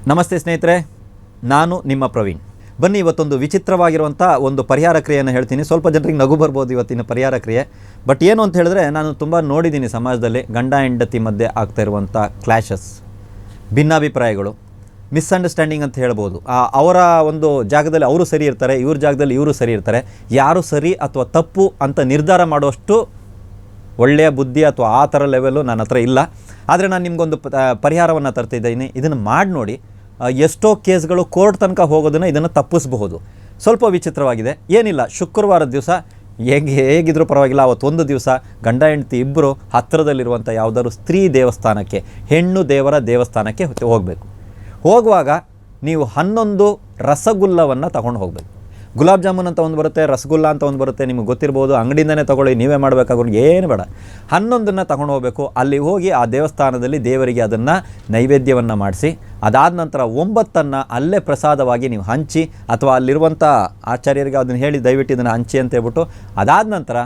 ನಮಸ್ತೆ ಸ್ನೇಹಿತರೆ, ನಾನು ನಿಮ್ಮ ಪ್ರವೀಣ್. ಬನ್ನಿ, ಇವತ್ತೊಂದು ವಿಚಿತ್ರವಾಗಿರುವಂಥ ಒಂದು ಪರಿಹಾರ ಕ್ರಿಯೆಯನ್ನು ಹೇಳ್ತೀನಿ. ಸ್ವಲ್ಪ ಜನರಿಗೆ ನಗು ಬರ್ಬೋದು ಇವತ್ತಿನ ಪರಿಹಾರ ಕ್ರಿಯೆ. ಬಟ್ ಏನು ಅಂತ ಹೇಳಿದ್ರೆ, ನಾನು ತುಂಬ ನೋಡಿದ್ದೀನಿ ಸಮಾಜದಲ್ಲಿ ಗಂಡ ಹೆಂಡತಿ ಮಧ್ಯೆ ಆಗ್ತಾ ಇರುವಂಥ ಕ್ಲ್ಯಾಶಸ್, ಭಿನ್ನಾಭಿಪ್ರಾಯಗಳು, ಮಿಸ್ಅಂಡರ್ಸ್ಟ್ಯಾಂಡಿಂಗ್ ಅಂತ ಹೇಳ್ಬೋದು. ಅವರ ಒಂದು ಜಾಗದಲ್ಲಿ ಅವರು ಸರಿ ಇರ್ತಾರೆ, ಇವ್ರ ಜಾಗದಲ್ಲಿ ಇವರು ಸರಿ ಇರ್ತಾರೆ. ಯಾರು ಸರಿ ಅಥವಾ ತಪ್ಪು ಅಂತ ನಿರ್ಧಾರ ಮಾಡುವಷ್ಟು ಒಳ್ಳೆಯ ಬುದ್ಧಿ ಅಥವಾ ಆ ಥರ ಲೆವೆಲು ನನ್ನ ಹತ್ರ ಇಲ್ಲ. ಆದರೆ ನಾನು ನಿಮಗೊಂದು ಪರಿಹಾರವನ್ನು ತರ್ತಿದ್ದೀನಿ. ಇದನ್ನು ಮಾಡಿ ನೋಡಿ. ಎಷ್ಟೋ ಕೇಸ್ಗಳು ಕೋರ್ಟ್ ತನಕ ಹೋಗೋದನ್ನು ಇದನ್ನು ತಪ್ಪಿಸಬಹುದು. ಸ್ವಲ್ಪ ವಿಚಿತ್ರವಾಗಿದೆ. ಏನಿಲ್ಲ, ಶುಕ್ರವಾರದ ದಿವಸ ಹೇಗಿದ್ರೂ ಪರವಾಗಿಲ್ಲ, ಅವತ್ತೊಂದು ದಿವಸ ಗಂಡ ಹೆಂಡತಿ ಇಬ್ಬರು ಹತ್ತಿರದಲ್ಲಿರುವಂಥ ಯಾವುದಾದ್ರು ಸ್ತ್ರೀ ದೇವಸ್ಥಾನಕ್ಕೆ, ಹೆಣ್ಣು ದೇವರ ದೇವಸ್ಥಾನಕ್ಕೆ ಹೋಗಬೇಕು. ಹೋಗುವಾಗ ನೀವು 11 ರಸಗುಲ್ಲವನ್ನು ತಗೊಂಡು ಹೋಗಬೇಕು. ಗುಲಾಬ್ ಜಾಮೂನ್ ಅಂತ ಒಂದು ಬರುತ್ತೆ, ರಸಗುಲ್ಲ ಅಂತ ಒಂದು ಬರುತ್ತೆ, ನಿಮಗೆ ಗೊತ್ತಿರ್ಬೋದು. ಅಂಗಡಿಯಿಂದನೇ ತೊಗೊಳ್ಳಿ, ನೀವೇ ಮಾಡಬೇಕಾಗೋರು ಏನು ಬೇಡ. 11 ತಗೊಂಡು ಹೋಗಬೇಕು. ಅಲ್ಲಿ ಹೋಗಿ ಆ ದೇವಸ್ಥಾನದಲ್ಲಿ ದೇವರಿಗೆ ಅದನ್ನು ನೈವೇದ್ಯವನ್ನು ಮಾಡಿಸಿ, ಅದಾದ ನಂತರ 9 ಅಲ್ಲೇ ಪ್ರಸಾದವಾಗಿ ನೀವು ಹಂಚಿ, ಅಥವಾ ಅಲ್ಲಿರುವಂಥ ಆಚಾರ್ಯರಿಗೆ ಅದನ್ನು ಹೇಳಿ ದಯವಿಟ್ಟು ಇದನ್ನು ಹಂಚಿ ಅಂತ ಹೇಳ್ಬಿಟ್ಟು, ಅದಾದ ನಂತರ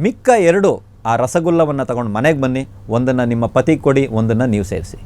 ಮಿಕ್ಕ 2 ಆ ರಸಗುಲ್ಲವನ್ನು ತಗೊಂಡು ಮನೆಗೆ ಬನ್ನಿ. ಒಂದನ್ನು ನಿಮ್ಮ ಪತಿಗೆ ಕೊಡಿ, ಒಂದನ್ನು ನೀವು ಸೇರಿಸಿ.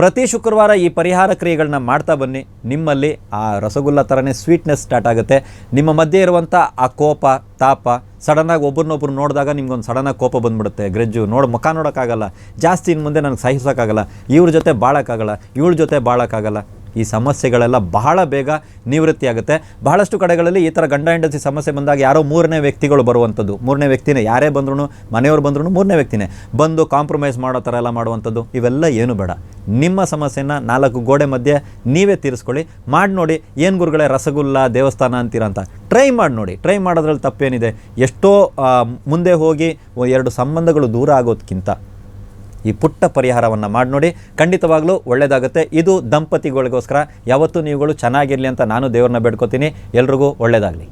ಪ್ರತಿ ಶುಕ್ರವಾರ ಈ ಪರಿಹಾರ ಕ್ರಿಯೆಗಳನ್ನ ಮಾಡ್ತಾ ಬನ್ನಿ. ನಿಮ್ಮಲ್ಲಿ ಆ ರಸಗುಲ್ಲ ಥರನೇ ಸ್ವೀಟ್ನೆಸ್ ಸ್ಟಾರ್ಟ್ ಆಗುತ್ತೆ. ನಿಮ್ಮ ಮಧ್ಯೆ ಇರುವಂಥ ಆ ಕೋಪ ತಾಪ, ಸಡನ್ನಾಗಿ ಒಬ್ಬರನ್ನೊಬ್ರು ನೋಡಿದಾಗ ನಿಮ್ಗೊಂದು ಸಡನ್ನಾಗಿ ಕೋಪ ಬಂದುಬಿಡುತ್ತೆ, ಗ್ರೆಜ್ಜು, ಮುಖ ನೋಡೋಕ್ಕಾಗಲ್ಲ, ಜಾಸ್ತಿ ಇನ್ನು ಮುಂದೆ ನನಗೆ ಸಹಿಸೋಕ್ಕಾಗಲ್ಲ, ಇವ್ರ ಜೊತೆ ಬಾಳೋಕ್ಕಾಗಲ್ಲ, ಇವಳ ಜೊತೆ ಬಾಳೋಕ್ಕಾಗಲ್ಲ. ಈ ಸಮಸ್ಯೆಗಳೆಲ್ಲ ಬಹಳ ಬೇಗ ನಿವೃತ್ತಿ ಆಗುತ್ತೆ. ಬಹಳಷ್ಟು ಕಡೆಗಳಲ್ಲಿ ಈ ಥರ ಗಂಡ ಹೆಂಡತಿ ಸಮಸ್ಯೆ ಬಂದಾಗ ಯಾರೋ 3ನೇ ವ್ಯಕ್ತಿಗಳು ಬರುವಂಥದ್ದು. 3ನೇ ವ್ಯಕ್ತಿನೇ, ಯಾರೇ ಬಂದ್ರೂ, ಮನೆಯವ್ರು ಬಂದ್ರೂ 3ನೇ ವ್ಯಕ್ತಿನೇ ಬಂದು ಕಾಂಪ್ರಮೈಸ್ ಮಾಡೋ ಥರ ಎಲ್ಲ ಮಾಡುವಂಥದ್ದು. ಇವೆಲ್ಲ ಏನು ಬೇಡ. ನಿಮ್ಮ ಸಮಸ್ಯೆನ 4 ಗೋಡೆ ಮಧ್ಯೆ ನೀವೇ ತೀರಿಸ್ಕೊಳ್ಳಿ. ಮಾಡಿ ನೋಡಿ. ಏನು ಗುರುಗಳೇ ರಸಗುಲ್ಲ ದೇವಸ್ಥಾನ ಅಂತೀರ ಅಂತ ಟ್ರೈ ಮಾಡಿ ನೋಡಿ. ಟ್ರೈ ಮಾಡೋದ್ರಲ್ಲಿ ತಪ್ಪೇನಿದೆ. ಎಷ್ಟೋ ಮುಂದೆ ಹೋಗಿ 2 ಸಂಬಂಧಗಳು ದೂರ ಆಗೋದಕ್ಕಿಂತ ಈ ಪುಟ್ಟ ಪರಿಹಾರವನ್ನು ಮಾಡಿ ನೋಡಿ. ಖಂಡಿತವಾಗ್ಲೂ ಒಳ್ಳೆಯದಾಗುತ್ತೆ. ಇದು ದಂಪತಿಗಳಿಗೋಸ್ಕರ. ಯಾವತ್ತೂ ನೀವುಗಳು ಚೆನ್ನಾಗಿರಲಿ ಅಂತ ನಾನು ದೇವ್ರನ್ನ ಬೇಡ್ಕೋತೀನಿ. ಎಲ್ರಿಗೂ ಒಳ್ಳೆಯದಾಗಲಿ.